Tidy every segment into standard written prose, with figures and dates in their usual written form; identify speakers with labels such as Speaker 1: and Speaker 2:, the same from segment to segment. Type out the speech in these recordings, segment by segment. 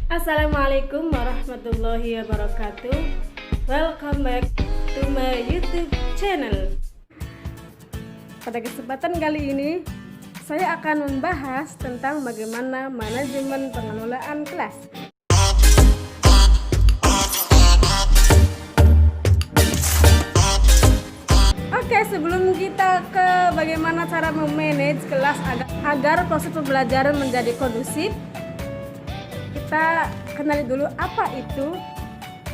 Speaker 1: Assalamualaikum warahmatullahi wabarakatuh. Welcome back to my YouTube channel. Pada kesempatan kali ini, saya akan membahas tentang bagaimana manajemen pengelolaan kelas. Oke, sebelum kita ke bagaimana cara memanage kelas agar proses pembelajaran menjadi kondusif, kita kenali dulu apa itu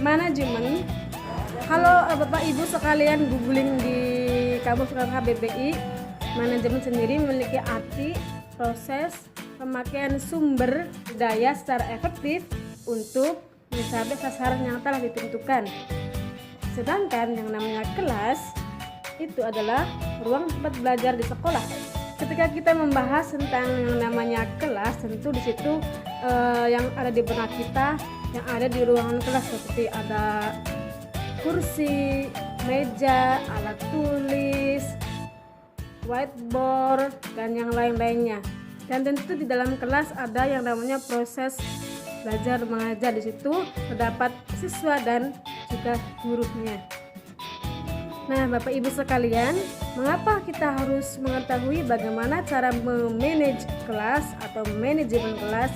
Speaker 1: manajemen. Kalau Bapak Ibu sekalian googling di kamus KBBI, manajemen sendiri memiliki arti proses pemakaian sumber daya secara efektif untuk mencapai sasaran yang telah ditentukan. Sedangkan yang namanya kelas itu adalah ruang tempat belajar di sekolah. Ketika kita membahas tentang yang namanya kelas, tentu di situ yang ada di benak kita, yang ada di ruangan kelas seperti ada kursi, meja, alat tulis, whiteboard, dan yang lain-lainnya. Dan tentu di dalam kelas ada yang namanya proses belajar mengajar. Di situ terdapat siswa dan juga gurunya. Nah, Bapak Ibu sekalian, mengapa kita harus mengetahui bagaimana cara memanage kelas atau manajemen kelas?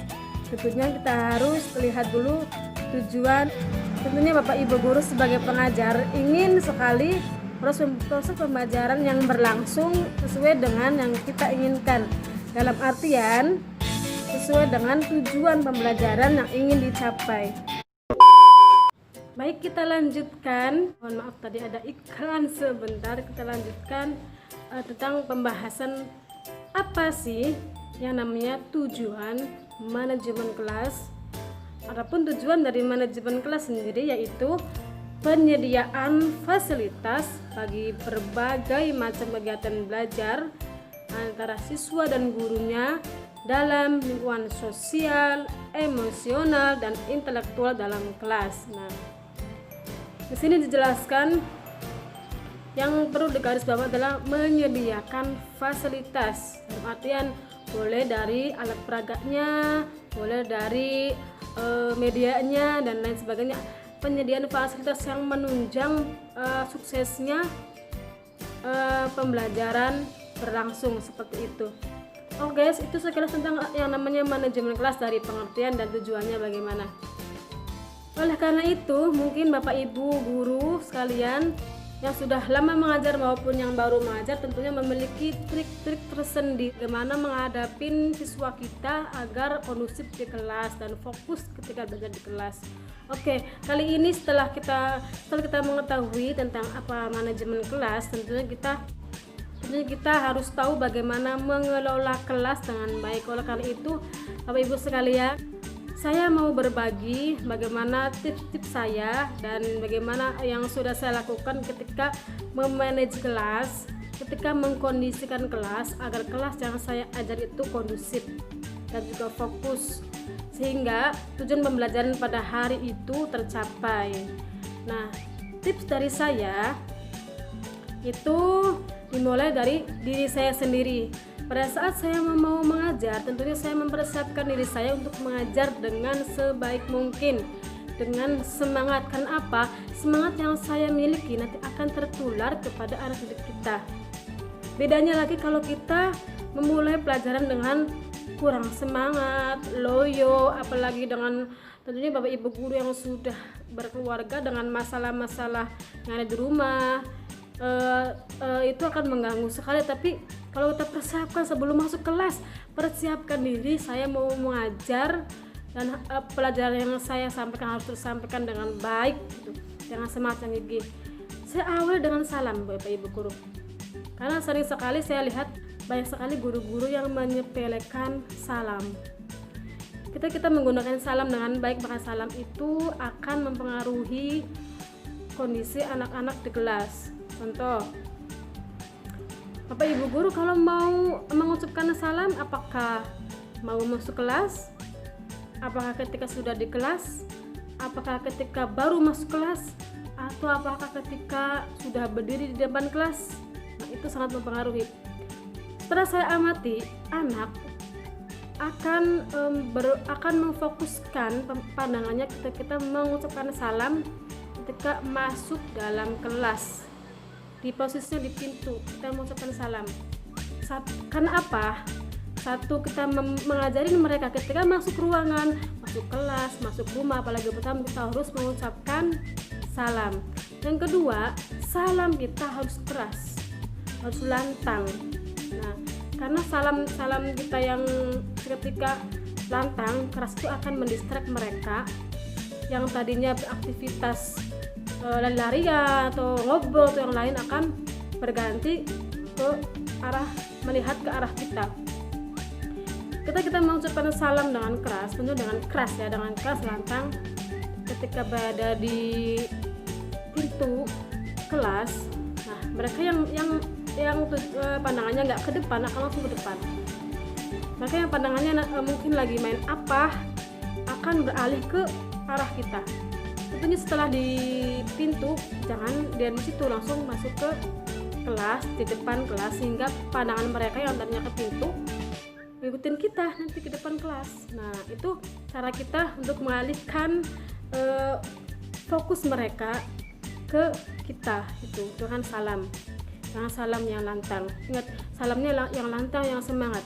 Speaker 1: Tentunya kita harus lihat dulu tujuan. Tentunya Bapak Ibu guru sebagai pengajar ingin sekali proses pembelajaran yang berlangsung sesuai dengan yang kita inginkan. Dalam artian sesuai dengan tujuan pembelajaran yang ingin dicapai. Baik, kita lanjutkan. Mohon maaf tadi ada iklan sebentar. Kita lanjutkan tentang pembahasan apa sih yang namanya tujuan manajemen kelas. Adapun tujuan dari manajemen kelas sendiri yaitu penyediaan fasilitas bagi berbagai macam kegiatan belajar antara siswa dan gurunya dalam lingkungan sosial, emosional, dan intelektual dalam kelas. Nah, di sini dijelaskan yang perlu digarisbawahi adalah menyediakan fasilitas. Dalam artian boleh dari alat peraganya, boleh dari medianya dan lain sebagainya. Penyediaan fasilitas yang menunjang suksesnya pembelajaran berlangsung seperti itu. Oke, guys, itu sekilas tentang yang namanya manajemen kelas dari pengertian dan tujuannya bagaimana. Oleh karena itu, mungkin Bapak Ibu guru sekalian yang sudah lama mengajar maupun yang baru mengajar tentunya memiliki trik-trik tersendiri bagaimana menghadapi siswa kita agar kondusif di kelas dan fokus ketika belajar di kelas. Oke, kali ini setelah kita mengetahui tentang apa manajemen kelas, tentunya kita harus tahu bagaimana mengelola kelas dengan baik. Oleh karena itu, Bapak Ibu sekalian, saya mau berbagi bagaimana tips-tips saya dan bagaimana yang sudah saya lakukan ketika memanage kelas, ketika mengkondisikan kelas agar kelas yang saya ajar itu kondusif dan juga fokus sehingga tujuan pembelajaran pada hari itu tercapai. Nah, tips dari saya itu dimulai dari diri saya sendiri. Pada saat saya mau mengajar, tentunya saya mempersiapkan diri saya untuk mengajar dengan sebaik mungkin, dengan semangat. Karena apa? Semangat yang saya miliki nanti akan tertular kepada anak didik kita. Bedanya lagi kalau kita memulai pelajaran dengan kurang semangat, loyo, apalagi dengan tentunya Bapak Ibu guru yang sudah berkeluarga dengan masalah-masalah yang ada di rumah, itu akan mengganggu sekali. Tapi kalau kita persiapkan sebelum masuk kelas, persiapkan diri, saya mau mengajar dan pelajaran yang saya sampaikan harus tersampaikan dengan baik gitu, dengan semangat yang gigih. Saya awali dengan salam Bapak Ibu guru, karena sering sekali saya lihat banyak sekali guru-guru yang menyepelekan salam. Kita menggunakan salam dengan baik, maka salam itu akan mempengaruhi kondisi anak-anak di kelas. Contoh, Bapak Ibu guru kalau mau mengucapkan salam, apakah mau masuk kelas? Apakah ketika sudah di kelas? Apakah ketika baru masuk kelas? Atau apakah ketika sudah berdiri di depan kelas? Nah, itu sangat mempengaruhi. Setelah saya amati anak akan memfokuskan pandangannya ketika kita mengucapkan salam ketika masuk dalam kelas, di posisinya di pintu kita mengucapkan salam. Karena apa? Satu, kita mengajari mereka ketika masuk ruangan, masuk kelas, masuk rumah, apalagi pertama kita harus mengucapkan salam. Yang kedua, salam kita harus keras, harus lantang. Nah, karena salam kita yang ketika lantang, keras itu akan mendistrak mereka yang tadinya beraktivitas lari-larian atau ngobrol atau yang lain, akan berganti ke arah, melihat ke arah kita. Kita mengucapkan salam dengan keras, tentu dengan keras ya, dengan keras lantang ketika berada di pintu kelas. Nah, mereka yang pandangannya nggak ke depan akan langsung ke depan. Mereka yang pandangannya mungkin lagi main apa akan beralih ke arah kita. Tentunya setelah di pintu, jangan dia di situ langsung masuk ke kelas, di depan kelas, sehingga pandangan mereka yang tadinya ke pintu ngikutin kita nanti ke depan kelas. Nah, itu cara kita untuk mengalihkan fokus mereka ke kita itu dengan salam yang lantang. Ingat, salamnya yang lantang, yang semangat.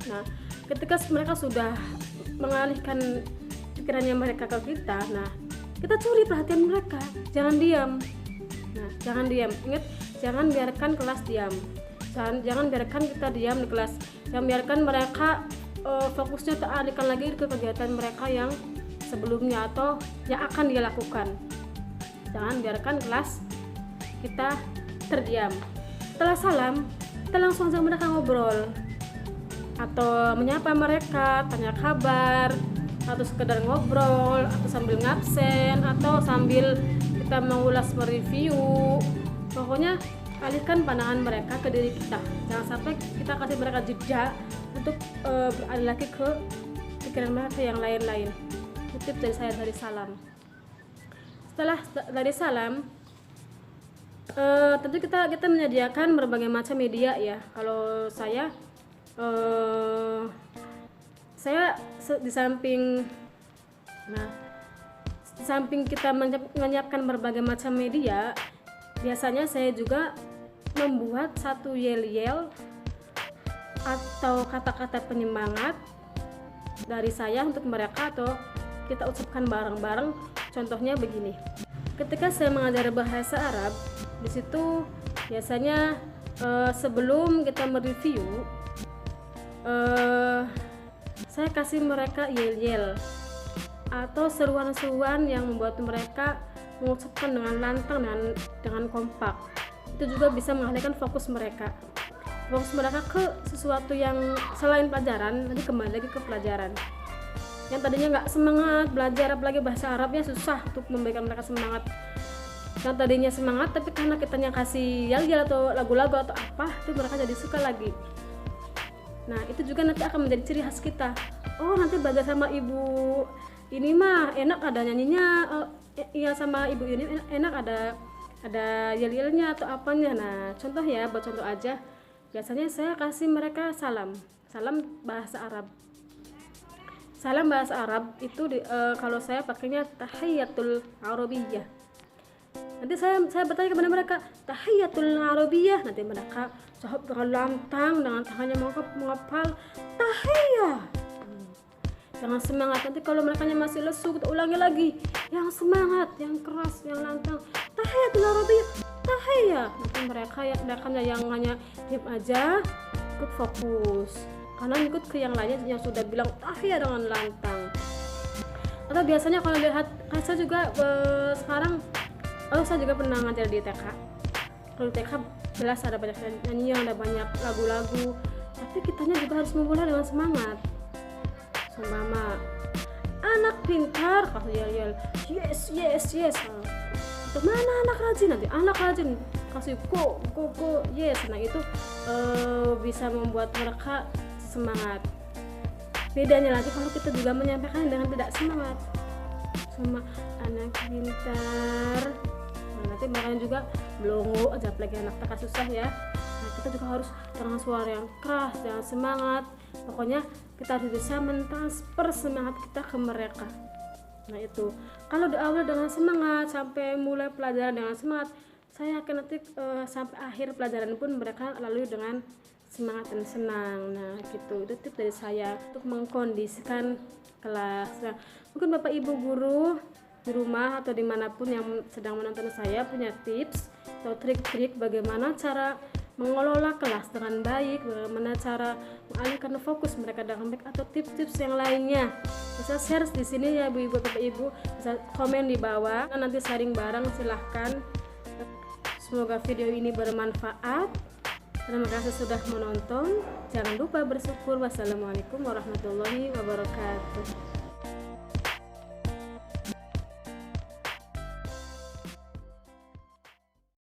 Speaker 1: Nah, ketika mereka sudah mengalihkan pikirannya mereka ke kita, nah kita curi perhatian mereka, jangan diam. Nah, jangan diam. Ingat, jangan biarkan kelas diam. Jangan biarkan kita diam di kelas. Jangan biarkan mereka fokusnya teralihkan lagi ke kegiatan mereka yang sebelumnya atau yang akan dia lakukan. Jangan biarkan kelas kita terdiam. Setelah salam, kita langsung ajak mereka ngobrol atau menyapa mereka, tanya kabar, atau sekedar ngobrol, atau sambil ngabsen, atau sambil kita mengulas mereview. Pokoknya alihkan pandangan mereka ke diri kita. Jangan sampai kita kasih mereka jeda untuk beralih lagi ke pikiran mereka yang lain-lain. Tip dari saya dari salam. Setelah dari salam, tentu kita menyediakan berbagai macam media ya. Kalau saya di samping kita menyiapkan berbagai macam media, biasanya saya juga membuat satu yel-yel atau kata-kata penyemangat dari saya untuk mereka, atau kita ucapkan bareng-bareng. Contohnya begini, ketika saya mengajar bahasa Arab, di situ biasanya sebelum kita mereview, saya kasih mereka yel-yel atau seruan-seruan yang membuat mereka mengucapkan dengan lantang, dengan kompak. Itu juga bisa mengalihkan fokus mereka ke sesuatu yang selain pelajaran, nanti kembali lagi ke pelajaran. Yang tadinya nggak semangat belajar, apalagi bahasa Arabnya susah untuk memberikan mereka semangat. Yang tadinya semangat, tapi karena kitanya kasih yel-yel atau lagu-lagu atau apa, itu mereka jadi suka lagi. Nah, itu juga nanti akan menjadi ciri khas kita. Oh, nanti belajar sama ibu ini mah enak ada nyanyinya, iya sama ibu ini enak ada yel-yelnya atau apanya. Nah, contoh ya, buat contoh aja, biasanya saya kasih mereka salam bahasa Arab. Salam bahasa Arab itu kalau saya pakainya tahiyatul arabiyah. Nanti saya bertanya kepada mereka, tahiyatul arabiyah, nanti mereka jawab dengan lantang, dengan tangannya menghafal tahiyah. Jangan semangat, nanti kalau mereka masih lesu kita ulangi lagi, yang semangat, yang keras, yang lantang, tahiyatul arabiyah, tahiyah. Nanti mereka yang hanya diam aja, ikut fokus, karena ikut ke yang lainnya yang sudah bilang tahiyah dengan lantang. Atau biasanya kalau lihat, saya juga sekarang, saya juga pernah ngajar di TK. Kalau di TK jelas ada banyak nyanyian, ada banyak lagu-lagu, tapi kitanya juga harus memulai dengan semangat. Seumpama anak pintar, kasih yel-yel yes. Atau mana anak rajin, nanti anak rajin kasih go yes. Nah, itu bisa membuat mereka semangat. Bedanya lagi kalau kita juga menyampaikan dengan tidak semangat, sama anak pintar, nah, nanti makanya juga belongo aja, apalagi anak TK susah ya. Nah, kita juga harus dengan suara yang keras, dengan semangat, Pokoknya kita harus bisa mentransfer semangat kita ke mereka. Nah itu, kalau diawali dengan semangat sampai mulai pelajaran dengan semangat, saya yakin nanti sampai akhir pelajaran pun mereka lalui dengan semangat dan senang. Nah gitu, itu tips dari saya untuk mengkondisikan kelas. Nah, mungkin Bapak Ibu guru di rumah atau dimanapun yang sedang menonton saya punya tips atau trik-trik bagaimana cara mengelola kelas dengan baik, bagaimana cara mengalihkan fokus mereka dengan baik, atau tips-tips yang lainnya, bisa share di sini ya Bu Ibu, Bapak Ibu, bisa komen di bawah, nanti sharing bareng, silahkan. Semoga video ini bermanfaat. Terima kasih sudah menonton. Jangan lupa bersyukur. Wassalamualaikum warahmatullahi wabarakatuh.